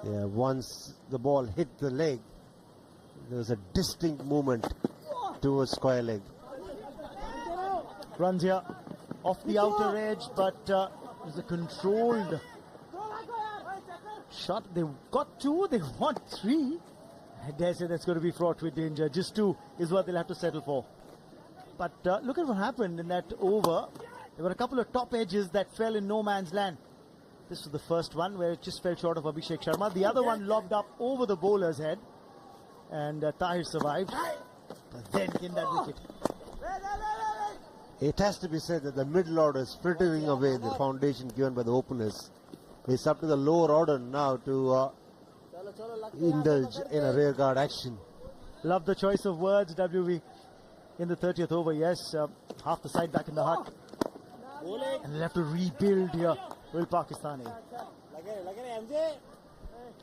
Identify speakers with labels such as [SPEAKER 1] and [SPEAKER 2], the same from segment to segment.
[SPEAKER 1] Yeah, once the ball hit the leg, there was a distinct movement towards square leg.
[SPEAKER 2] Runs here off the outer edge, but it was a controlled shot. They got two, they want three. I dare say that's going to be fraught with danger. Just two is what they'll have to settle for. But look at what happened in that over. There were a couple of top edges that fell in no man's land. This was the first one where it just fell short of Abhishek Sharma. The other one lobbed up over the bowler's head. And Tahir survived. But then came that wicket.
[SPEAKER 1] It has to be said that the middle order is frittering away the foundation given by the openers. It's up to the lower order now to indulge in a rear guard action.
[SPEAKER 2] Love the choice of words, WV. In the 30th over, yes, half the side back in the hut. And they'll have to rebuild here. Will Pakistani.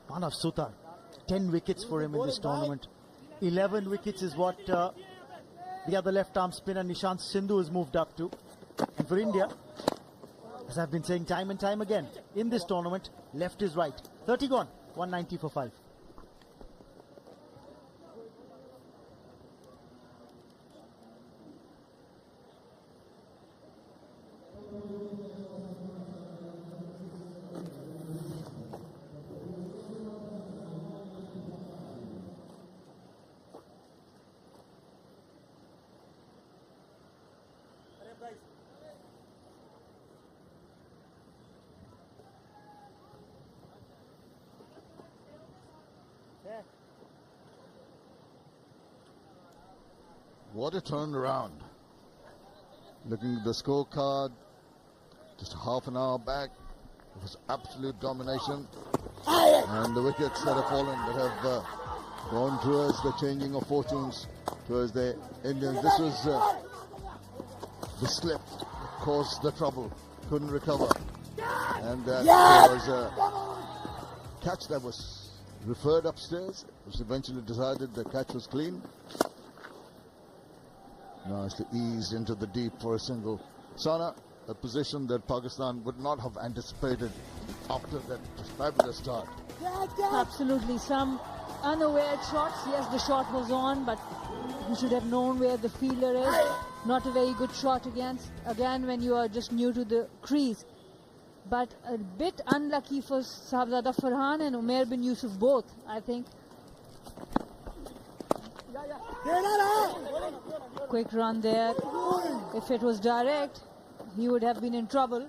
[SPEAKER 2] Manav Sutar, 10 wickets for him in this tournament. 11 wickets is what the other left arm spinner Nishant Sindhu has moved up to. And for India, as I've been saying time and time again, in this tournament, left is right. 30 gone, 190 for 5.
[SPEAKER 3] What a turnaround. Looking at the scorecard, just half an hour back, it was absolute domination. And the wickets that have fallen, that have gone towards the changing of fortunes towards the Indians. This was the slip that caused the trouble, couldn't recover. And there was a catch that was referred upstairs. It was eventually decided the catch was clean. Nicely eased into the deep for a single. Sana, a position that Pakistan would not have anticipated after that fabulous start.
[SPEAKER 4] Absolutely. Some unaware shots. Yes, the shot was on, but you should have known where the fielder is. Not a very good shot again when you are just new to the crease. But a bit unlucky for Sahibzada Farhan and Umair bin Yusuf both, I think. Quick run there. If it was direct, he would have been in trouble.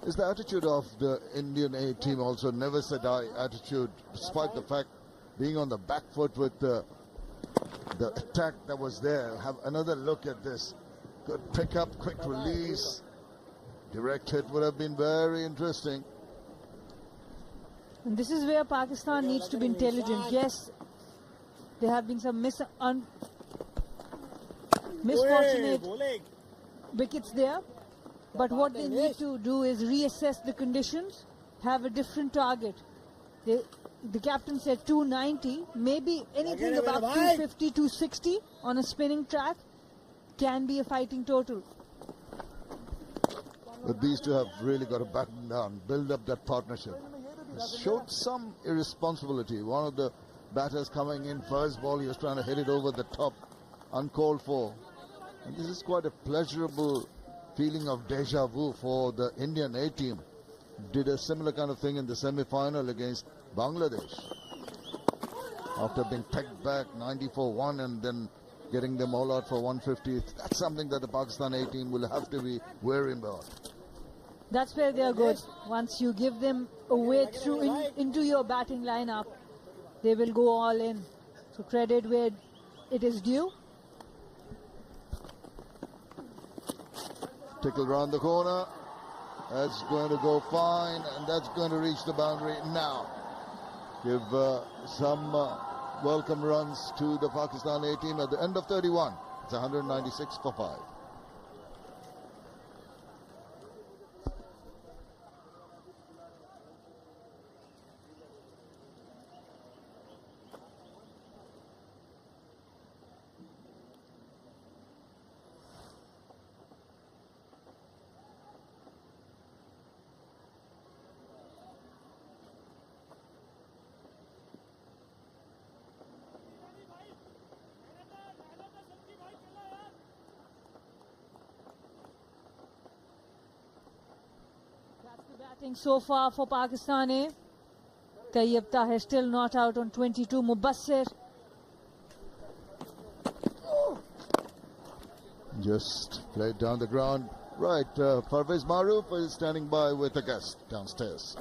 [SPEAKER 3] Is the attitude of the Indian A team also never say die attitude, despite the fact being on the back foot with the attack that was there? Have another look at this. Good pick up, quick release. Direct hit would have been very interesting.
[SPEAKER 4] And this is where Pakistan needs to be intelligent. Yes, there have been some misfortunate wickets there. But what they need to do is reassess the conditions, have a different target. The captain said 290, maybe anything about 250, 260 on a spinning track can be a fighting total.
[SPEAKER 3] But these two have really got to batten down, build up that partnership. Showed some irresponsibility. One of the batters coming in first ball, he was trying to hit it over the top, uncalled for. And this is quite a pleasurable feeling of deja vu for the Indian A team. Did a similar kind of thing in the semi-final against Bangladesh. After being pegged back 90-1 and then getting them all out for 150. That's something that the Pakistan A team will have to be wary about.
[SPEAKER 4] That's where they are good. Once you give them a way through into your batting lineup, they will go all in. So credit where it is due.
[SPEAKER 3] Tickle round the corner. That's going to go fine, and that's going to reach the boundary now. Give some welcome runs to the Pakistan A team at the end of 31. It's 196 for 5.
[SPEAKER 4] think so far for Pakistan. Tayyib Tahir still not out on 22. Mubassir.
[SPEAKER 3] Just played down the ground. Right, Parvez Maroof is standing by with a guest downstairs.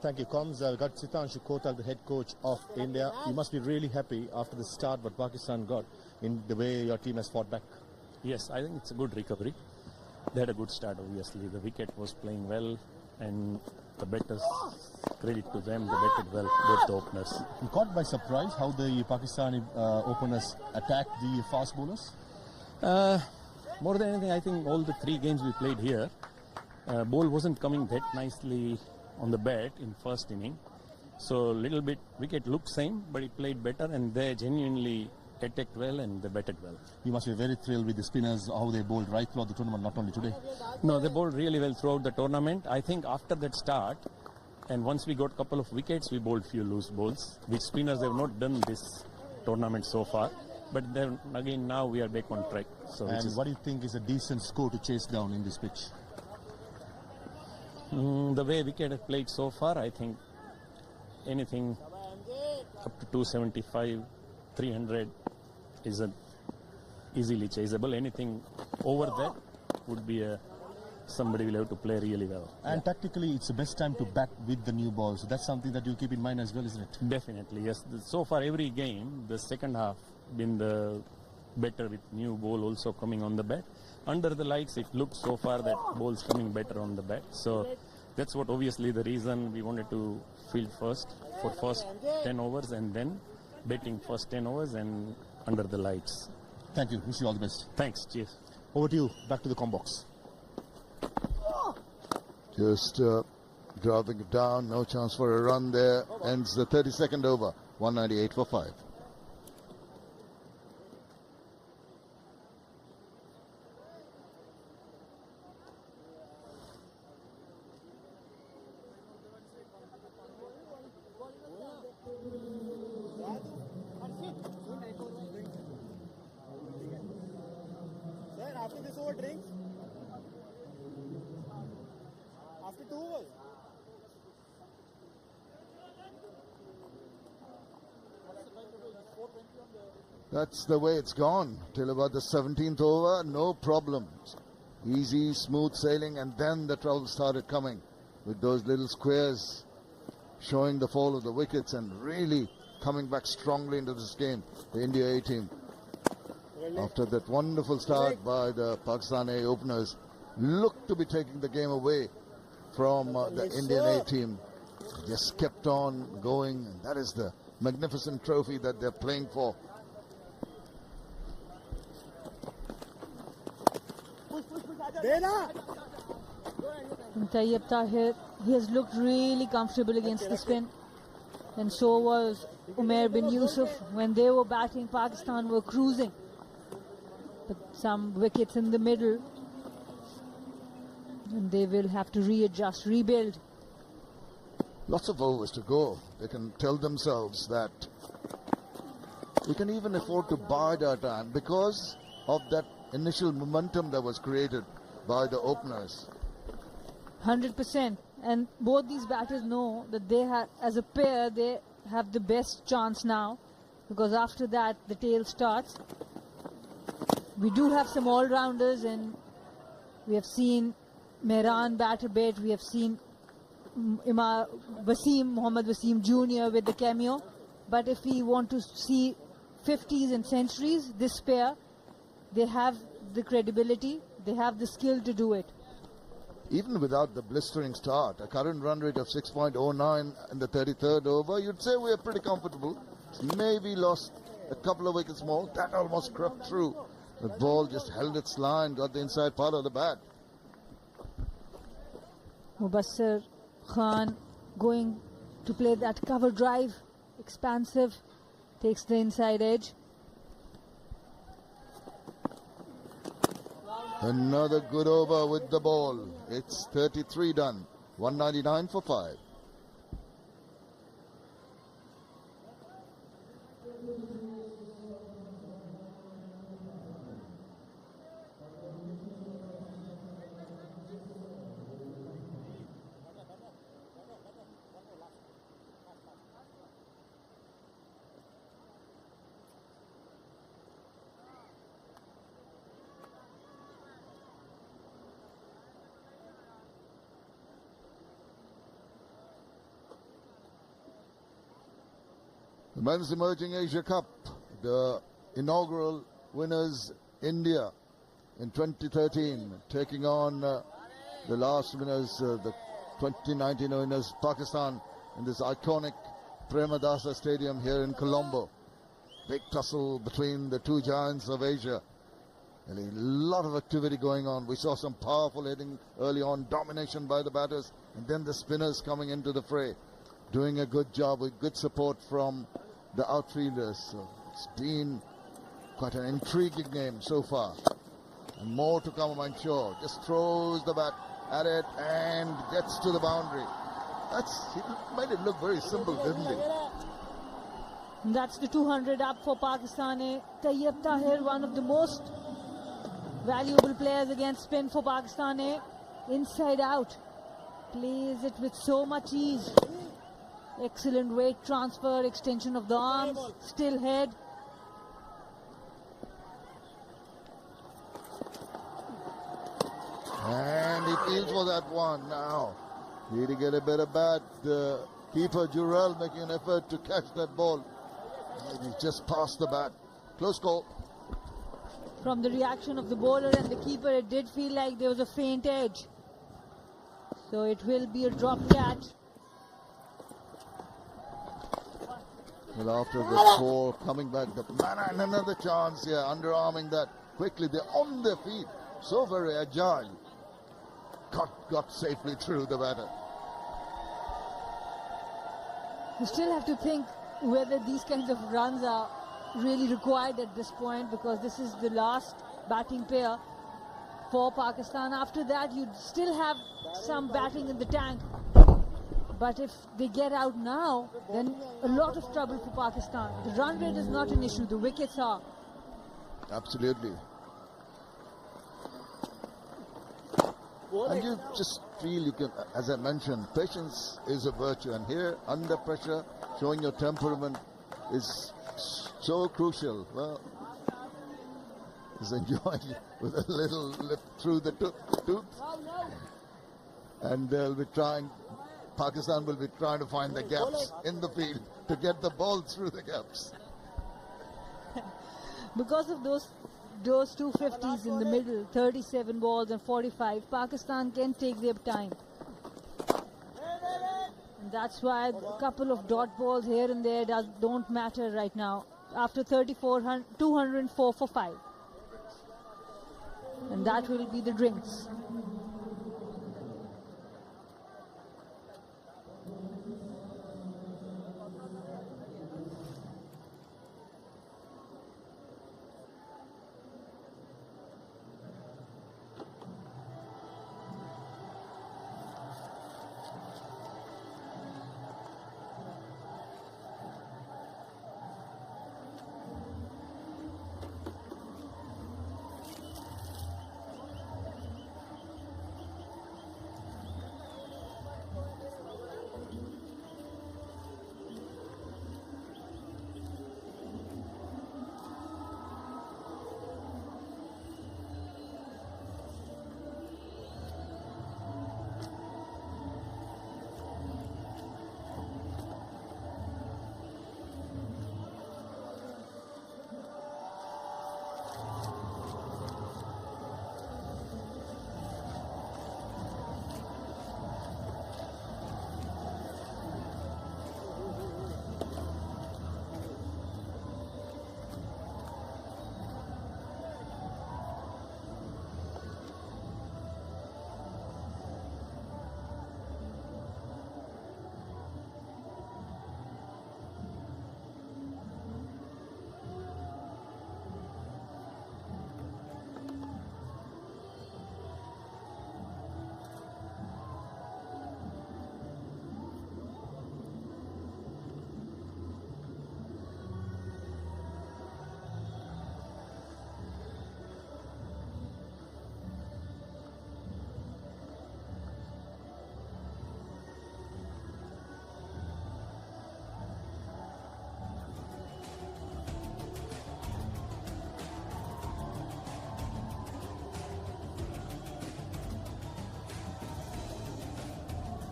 [SPEAKER 5] Thank you, Coms. I've got Sitanshu Kotak, the head coach of India. You must be really happy after the start what Pakistan got in the way your team has fought back.
[SPEAKER 6] Yes, I think it's a good recovery. They had a good start, obviously. The wicket was playing well, and the batters, credit to them, they batted well, both the openers.
[SPEAKER 5] You caught by surprise how the Pakistani openers attacked the fast bowlers?
[SPEAKER 6] More than anything, I think all the 3 games we played here, ball wasn't coming that nicely on the bat in first inning. So little bit wicket looked same, but it played better, and they genuinely attacked well and they batted well.
[SPEAKER 5] You must be very thrilled with the spinners, how they bowled right throughout the tournament, not only today.
[SPEAKER 6] No, they bowled really well throughout the tournament. I think after that start, and once we got a couple of wickets, we bowled few loose balls, which spinners have not done this tournament so far. But then again, now we are back on track. So
[SPEAKER 5] And what do you think is a decent score to chase down in this pitch?
[SPEAKER 6] The way wicket have played so far, I think anything up to 275, 300 is easily chaseable. Anything over that would be somebody will have to play really well.
[SPEAKER 5] And tactically, it's the best time to bat with the new ball. So that's something that you keep in mind as well, isn't it?
[SPEAKER 6] Definitely, yes. So far, every game, the second half been the better with new ball also coming on the bat. Under the lights, it looks so far that ball's coming better on the bat. So that's what obviously the reason we wanted to field first for first 10 overs and then batting first 10 overs and under the lights.
[SPEAKER 5] Thank you. Wish you all the best.
[SPEAKER 6] Thanks. Cheers.
[SPEAKER 5] Over to you. Back to the combox.
[SPEAKER 3] Just dropping it down. No chance for a run there. Ends the 32nd over. 198 for 5.
[SPEAKER 2] After this over drinks? After 2 overs?
[SPEAKER 3] That's the way it's gone till about the 17th over. No problems. Easy, smooth sailing, and then the trouble started coming with those little squares showing the fall of the wickets and really coming back strongly into this game. The India A team, after that wonderful start by the Pakistan A openers, looked to be taking the game away from the Indian A team. Just kept on going, and that is the magnificent trophy that they're playing for.
[SPEAKER 4] And Tayyib Tahir, he has looked really comfortable against the spin. And so was Umair bin Yusuf. When they were batting, Pakistan were cruising. But some wickets in the middle. And they will have to readjust, rebuild.
[SPEAKER 3] Lots of overs to go. They can tell themselves that we can even afford to bide our time because of that initial momentum that was created by the openers.
[SPEAKER 4] 100%. And both these batters know that they have, as a pair, they have the best chance now, because after that the tail starts. We do have some all-rounders, and we have seen Mehran bat a bit. We have seen Mohammad Wasim Jr. with the cameo. But if we want to see 50s and centuries, this pair, they have the credibility, they have the skill to do it.
[SPEAKER 3] Even without the blistering start, a current run rate of 6.09 in the 33rd over, you'd say we're pretty comfortable. Maybe lost a couple of wickets more. That almost crept through. The ball just held its line, got the inside part of the bat.
[SPEAKER 4] Mubassir Khan going to play that cover drive, expansive, takes the inside edge.
[SPEAKER 3] Another good over with the ball. It's 33 done. 199 for 5. The Men's Emerging Asia Cup, the inaugural winners India in 2013, taking on the last winners, the 2019 winners Pakistan, in this iconic Premadasa Stadium here in Colombo. Big tussle between the two giants of Asia. And a lot of activity going on. We saw some powerful hitting early on, domination by the batters, and then the spinners coming into the fray, doing a good job with good support from the outfielders. So it's been quite an intriguing game so far, and more to come, I'm sure. Just throws the bat at it and gets to the boundary. He made it look very simple, didn't he?
[SPEAKER 4] That's the 200 up for Pakistan. Tayyab Tahir, one of the most valuable players against spin for Pakistan. Inside out, plays it with so much ease. Excellent weight transfer, extension of the arms, still head.
[SPEAKER 3] And he feels for that one now. Need to get a better bat. Keeper Jurel making an effort to catch that ball. And he just passed the bat. Close call.
[SPEAKER 4] From the reaction of the bowler and the keeper, it did feel like there was a faint edge. So it will be a drop catch.
[SPEAKER 3] Well, after the 4 coming back, the man, and another chance here, underarming that quickly. They're on their feet, so very agile. Got safely through the batter.
[SPEAKER 4] You still have to think whether these kinds of runs are really required at this point, because this is the last batting pair for Pakistan. After that, you still have some batting in the tank. But if they get out now, then a lot of trouble for Pakistan. The run rate is not an issue, the wickets are.
[SPEAKER 3] Absolutely. And you just feel you can, as I mentioned, patience is a virtue. And here, under pressure, showing your temperament is so crucial. Well, he's enjoying with a little lip through the tooth. And they'll be trying, Pakistan will be trying to find the gaps in the field to get the ball through the gaps.
[SPEAKER 4] Because of those 250s in the middle, 37 balls and 45, Pakistan can take their time. And that's why a couple of dot balls here and there don't matter right now. After 34, 204 for 5. And that will be the drinks.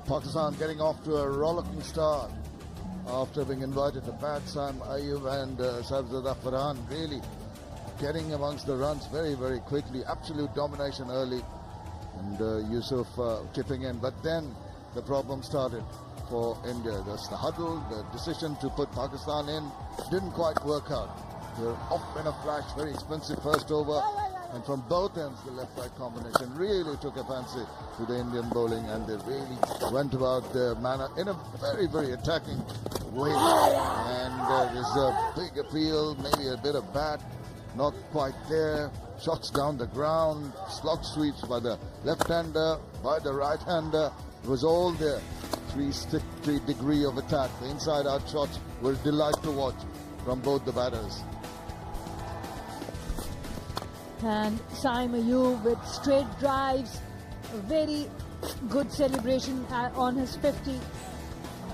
[SPEAKER 3] Pakistan getting off to a rollicking start. after being invited to bat. Sam Ayub and Sabzada Farhan really getting amongst the runs very, very quickly. Absolute domination early. And Yusuf chipping in. But then the problem started for India. That's the huddle, the decision to put Pakistan in didn't quite work out. The off-spinner flash, very expensive first over. And from both ends, the left-right combination really took a fancy to the Indian bowling, and they really went about their manner in a very, very attacking way. And there's a big appeal, maybe a bit of bat, not quite there. Shots down the ground, slog sweeps by the left-hander, by the right-hander. It was all there. 360 degree of attack. The inside-out shots were a delight to watch from both the batters.
[SPEAKER 4] And Saim Ayub with straight drives, a very good celebration on his 50.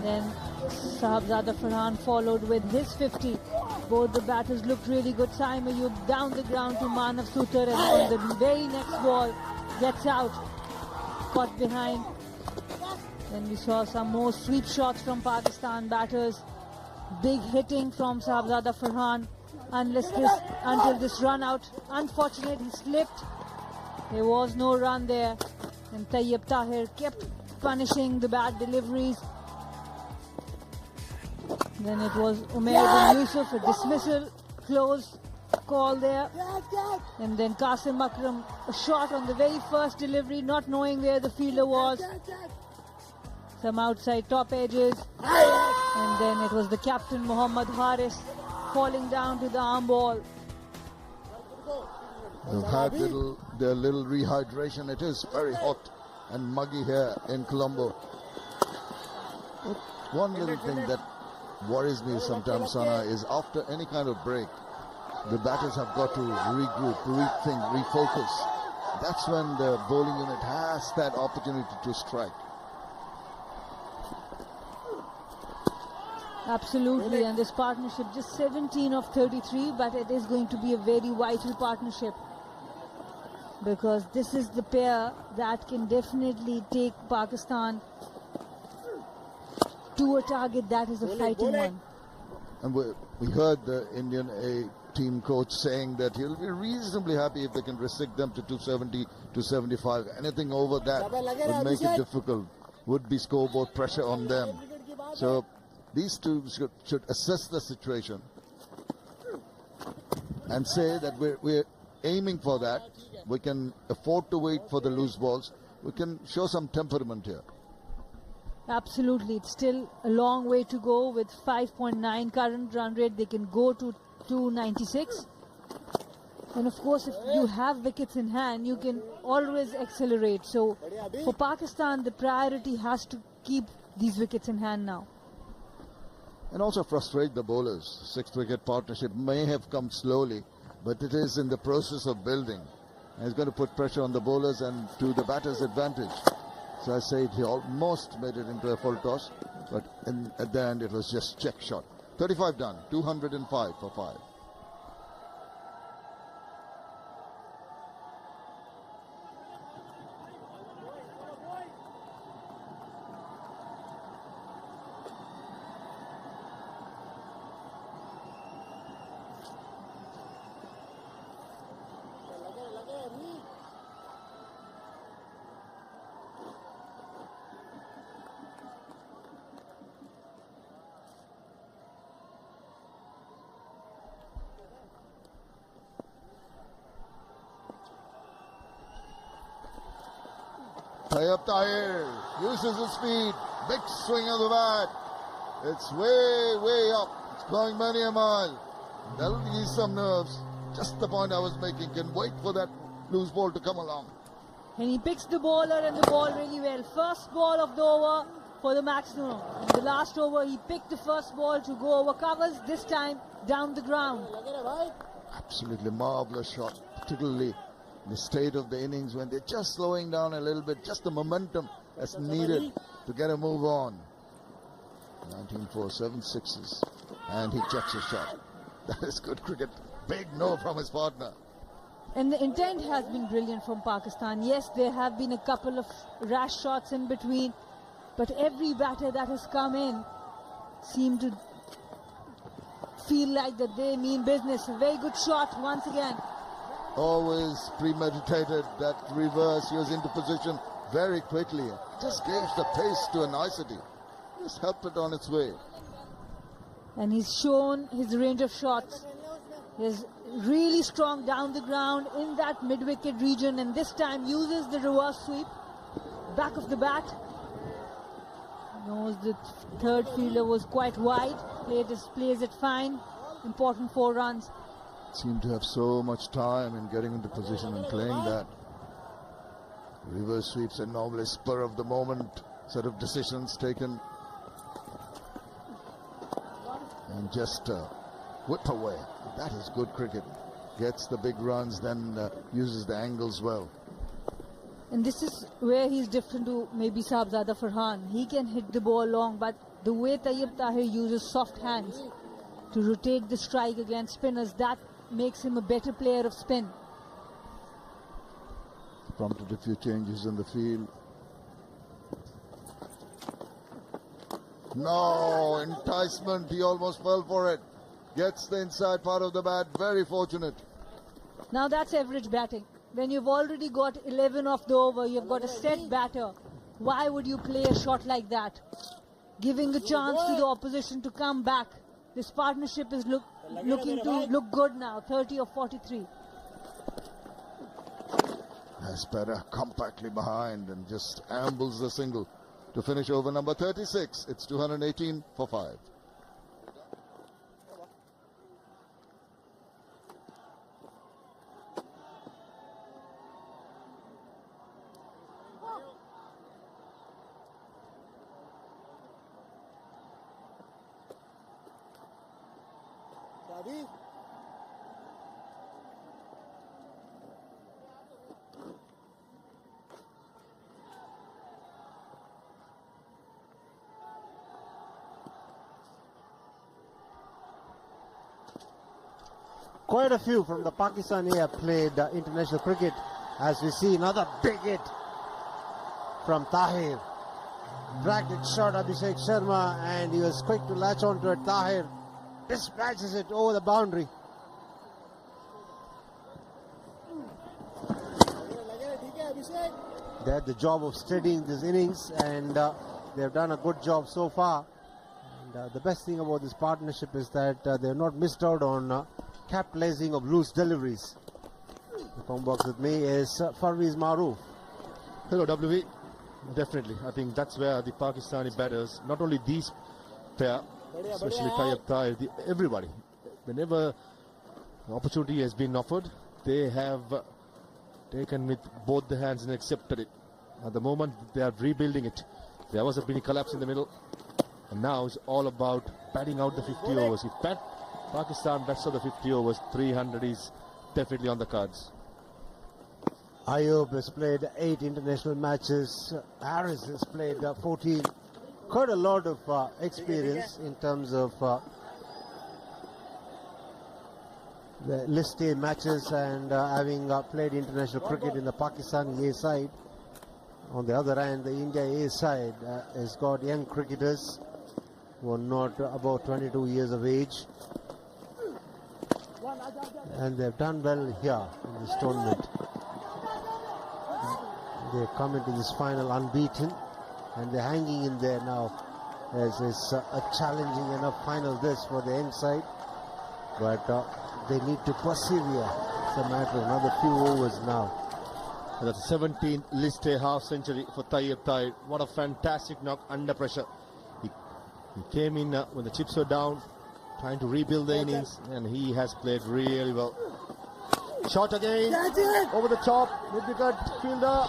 [SPEAKER 4] Then Sahabzada Farhan followed with his 50. Both the batters looked really good. Saim Ayub down the ground to Manav Sutar, and on the very next ball gets out, caught behind. Then we saw some more sweep shots from Pakistan batters. Big hitting from Sahabzada Farhan. Until this run out. Unfortunate, he slipped. There was no run there. And Tayyib Tahir kept punishing the bad deliveries. Then it was Umair bin Yusuf, a dismissal, close call there. And then Qasim Akram, a shot on the very first delivery, not knowing where the fielder was. Some outside top edges. And then it was the captain, Muhammad Haris, falling down to the arm ball.
[SPEAKER 3] They've had their little rehydration. It is very hot and muggy here in Colombo. But one little thing that worries me sometimes, Sana, is after any kind of break, the batters have got to regroup, rethink, refocus. That's when the bowling unit has that opportunity to strike.
[SPEAKER 4] Absolutely, and this partnership just 17 of 33, but it is going to be a very vital partnership, because this is the pair that can definitely take Pakistan to a target that is a fighting one.
[SPEAKER 3] And we heard the Indian A team coach saying that he'll be reasonably happy if they can restrict them to 270, 275. Anything over that would make it difficult, would be scoreboard pressure on them. So these two should assess the situation and say that we're aiming for that. We can afford to wait for the loose balls. We can show some temperament here.
[SPEAKER 4] Absolutely, it's still a long way to go. With 5.9 current run rate, they can go to 296. And of course, if you have wickets in hand, you can always accelerate. So for Pakistan, the priority has to keep these wickets in hand now.
[SPEAKER 3] And also frustrate the bowlers. 6-wicket partnership may have come slowly, but it is in the process of building. And it's going to put pressure on the bowlers and to the batters' advantage. So I said he almost made it into a full toss, but at the end it was just check shot. 35 done, 205 for 5. Tayyib Tahir uses his speed, big swing of the bat. It's way up. It's going many a mile. That'll ease some nerves. Just the point I was making. Can wait for that loose ball to come along.
[SPEAKER 4] And he picks the bowler and the ball really well. First ball of the over for the maximum. In the last over, he picked the first ball to go over covers, this time down the ground.
[SPEAKER 3] Absolutely marvelous shot, particularly the state of the innings when they're just slowing down a little bit, just the momentum that's needed to get a move on. 19 for 7 sixes, and he checks his shot. That is good cricket. Big no from his partner.
[SPEAKER 4] And the intent has been brilliant from Pakistan. Yes, there have been a couple of rash shots in between, but every batter that has come in seem to feel like that they mean business. A very good shot once again.
[SPEAKER 3] Always premeditated that reverse. He was into position very quickly. Just gauged the pace to a nicety. Just helped it on its way.
[SPEAKER 4] And he's shown his range of shots. He's really strong down the ground in that mid-wicket region, and this time uses the reverse sweep. Back of the bat. Knows the third fielder was quite wide. Plays it fine. Important 4 runs.
[SPEAKER 3] Seemed to have so much time in getting into position and playing that. Reverse sweeps are normally spur of the moment sort of decisions taken. And just whip away. That is good cricket. Gets the big runs, then uses the angles well.
[SPEAKER 4] And this is where he's different to maybe Sahibzada Farhan. He can hit the ball long, but the way Tayyib Tahir uses soft hands to rotate the strike against spinners, that makes him a better player of spin.
[SPEAKER 3] Prompted a few changes in the field. No, enticement. He almost fell for it. Gets the inside part of the bat. Very fortunate.
[SPEAKER 4] Now that's average batting. When you've already got 11 off the over, you've got a set batter. Why would you play a shot like that? Giving a chance to the opposition to come back. This partnership is looking to look good now. 30 of 43.
[SPEAKER 3] Aspera compactly behind and just ambles the single to finish over number 36. It's 218 for 5.
[SPEAKER 1] Quite a few from the Pakistani have played international cricket. As we see another big hit from Tahir. Dragged it short Abhishek Sharma, and he was quick to latch onto it. Tahir dispatches it over the boundary. They had the job of steadying this innings, and they have done a good job so far. And the best thing about this partnership is that they have not missed out on capitalizing of loose deliveries. The phone box with me is Farweez Maroof.
[SPEAKER 5] Hello, WV. Definitely. I think that's where the Pakistani batters, not only these pair, especially Tayyib Tahir, everybody, whenever an opportunity has been offered, they have taken with both the hands and accepted it. At the moment, they are rebuilding it. There was a mini collapse in the middle, and now it's all about batting out the 50 overs. If Pakistan bats out the 50 overs, 300 is definitely on the cards.
[SPEAKER 1] Ayub has played 8 international matches. Harris has played 14. Quite a lot of experience in terms of the list A matches and having played international cricket in the Pakistani A side. On the other hand, the India A side has got young cricketers who are not about 22 years of age. And they've done well here in this tournament. They've come into this final unbeaten, and they're hanging in there now as it's a challenging enough final this for the young side. But they need to persevere. It's a matter of another few overs now.
[SPEAKER 5] And that's a 17th list A half century for Tayyib Tahir. What a fantastic knock under pressure. He came in when the chips were down, trying to rebuild the innings, and he has played really well. Shot again, over the top, with the good fielder.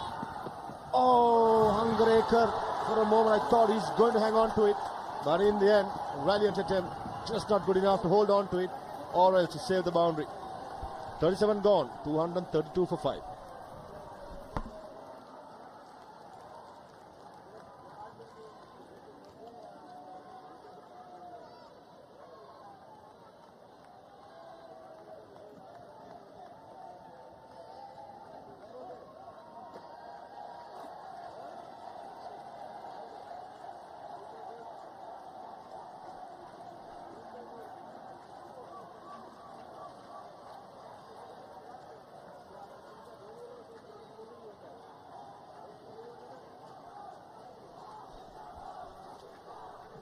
[SPEAKER 5] Oh, Hungarekar. For a moment I thought he's going to hang on to it, but in the end, valiant attempt, just not good enough to hold on to it, or else to save the boundary. 37 gone, 232 for 5.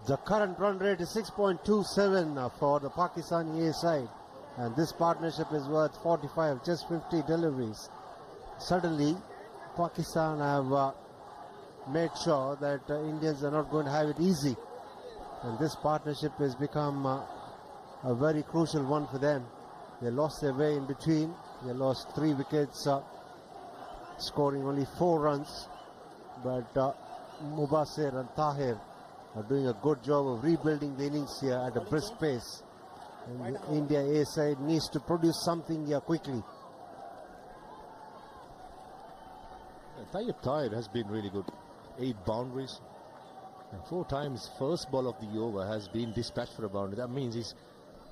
[SPEAKER 1] The current run rate is 6.27 for the Pakistani A side, and this partnership is worth 45, just 50 deliveries. Suddenly, Pakistan have made sure that Indians are not going to have it easy, and this partnership has become a very crucial one for them. They lost their way in between. They lost 3 wickets, scoring only 4 runs, but Mubasir and Tahir are doing a good job of rebuilding the innings here at a brisk pace. And the India A side needs to produce something here quickly.
[SPEAKER 5] Tayyip Tahir has been really good. 8 boundaries. And 4 times first ball of the over has been dispatched for a boundary. That means he's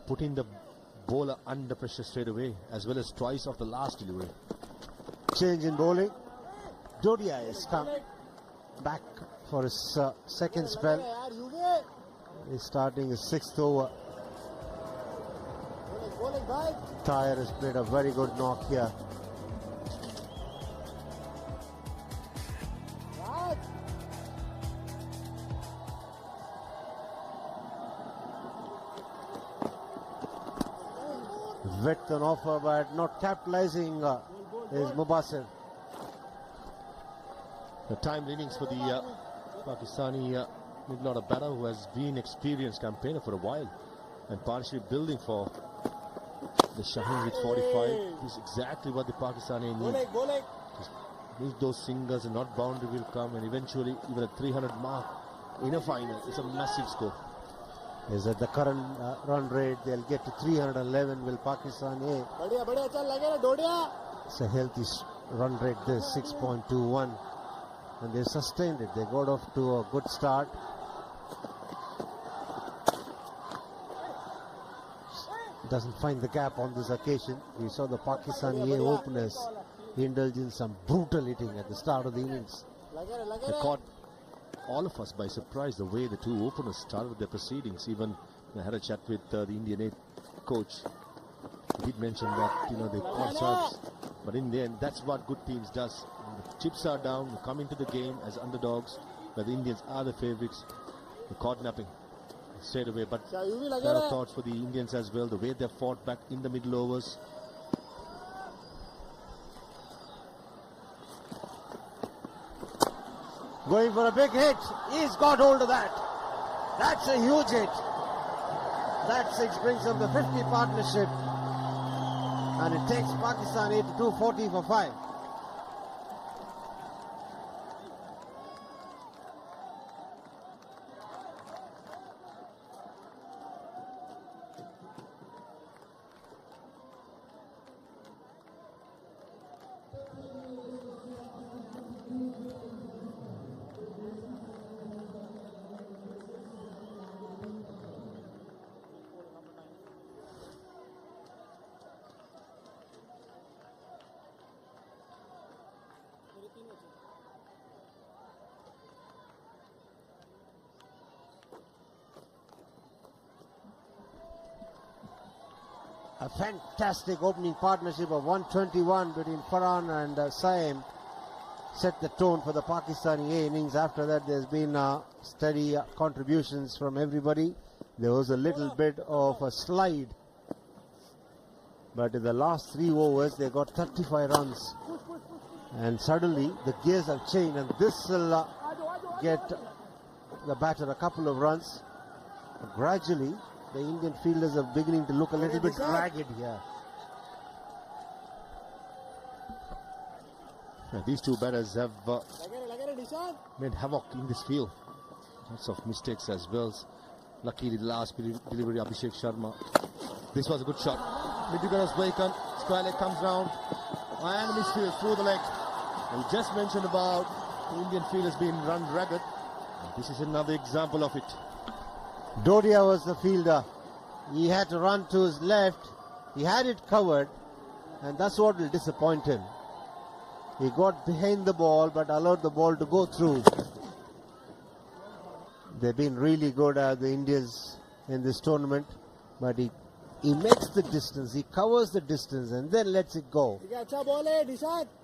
[SPEAKER 5] putting the bowler under pressure straight away, as well as twice of the last delivery.
[SPEAKER 1] Change in bowling. Dodia has come back for his second spell. He's starting his 6th over. Tahir has played a very good knock here. Width on offer, but not capitalizing is Mubasir.
[SPEAKER 5] The time innings for the Pakistani mid-order batter, who has been experienced campaigner for a while and partially building for the Shaheen with 45. Is exactly what the Pakistani need. Just need those singles and not boundary will come, and eventually even a 300 mark in a final is a massive score.
[SPEAKER 1] Is at the current run rate, they'll get to 311. Will Pakistan A? It's a healthy run rate, this 6.21, and they sustained it. They got off to a good start. Doesn't find the gap on this occasion. We saw the Pakistani A openers indulge in some brutal hitting at the start of the innings.
[SPEAKER 5] They caught all of us by surprise the way the 2 openers started their proceedings. Even I had a chat with the Indian A coach. He did mention that they caught serves, but in the end, that's what good teams does. When the chips are down, you come into the game as underdogs, where the Indians are the favourites. They caught napping straight away, but there are thoughts for the Indians as well. The way they fought back in the middle overs.
[SPEAKER 1] Going for a big hit. He's got hold of that. That's a huge hit. That 6 brings up the 50 partnership. And it takes Pakistan A to 240 for 5. A fantastic opening partnership of 121 between Farhan and Saim set the tone for the Pakistani A innings. After that, there's been steady contributions from everybody. There was a little bit of a slide, but in the last 3 overs, they got 35 runs. And suddenly, the gears have changed, and this will get the batter a couple of runs. Gradually, the Indian fielders are beginning to look a little bit ragged here.
[SPEAKER 5] These 2 batters have made havoc in this field. Lots of mistakes as well. Luckily, the last delivery, Abhishek Sharma. This was a good shot. Mid-wicket was vacant. Square leg comes round. And misfield through the leg. We just mentioned about the Indian fielders being run ragged. This is another example of it.
[SPEAKER 1] Dodia was the fielder. He had to run to his left. He had it covered, and that's what will disappoint him. He got behind the ball, but allowed the ball to go through. They've been really good, the Indians, in this tournament, but he makes the distance, he covers the distance, and then lets it go.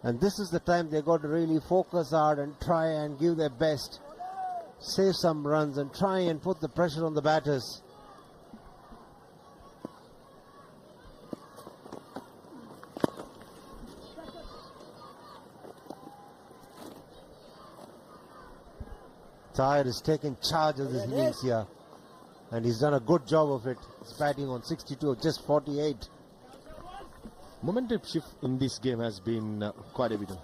[SPEAKER 1] And this is the time they got to really focus hard and try and give their best. save some runs and try and put the pressure on the batters. Tahir is taking charge of this innings here, and he's done a good job of it. He's batting on 62 of just 48.
[SPEAKER 5] Momentum shift in this game has been quite evident.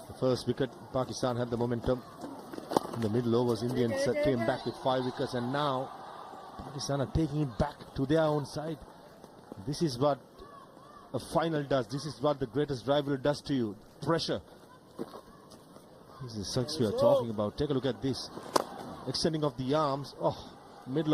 [SPEAKER 5] The first wicket, Pakistan had the momentum. In the middle overs, Indians came back with 5 wickets, and now Pakistan are taking it back to their own side. This is what a final does. This is what the greatest rivalry does to you. Pressure. This is the success we are talking about. Take a look at this. Extending of the arms. Oh, middle of